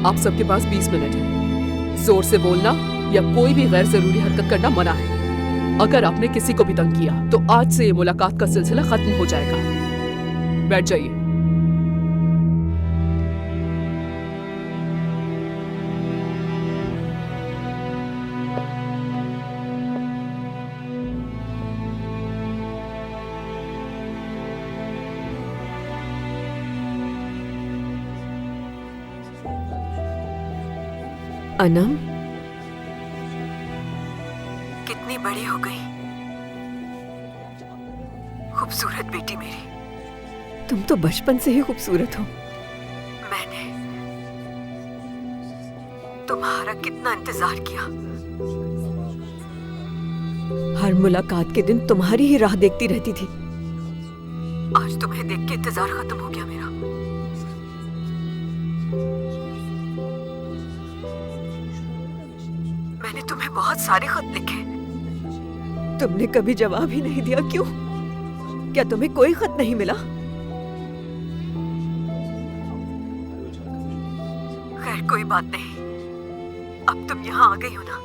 आप सबके पास 20 मिनट है। जोर से बोलना या कोई भी गैर जरूरी हरकत करना मना है। अगर आपने किसी को भी तंग किया तो आज से ये मुलाकात का सिलसिला खत्म हो जाएगा। बैठ जाइए। अनम, कितनी बड़ी हो गई। खूबसूरत बेटी मेरी। तुम तो बचपन से ही खूबसूरत हो। मैंने तुम्हारा कितना इंतजार किया। हर मुलाकात के दिन तुम्हारी ही राह देखती रहती थी। आज तुम्हें देख के इंतजार खत्म हो गया मेरा। मैंने तुम्हें बहुत सारे खत लिखे, तुमने कभी जवाब ही नहीं दिया। क्यों? क्या तुम्हें कोई खत नहीं मिला? खैर कोई बात नहीं, अब तुम यहाँ आ गई हो ना,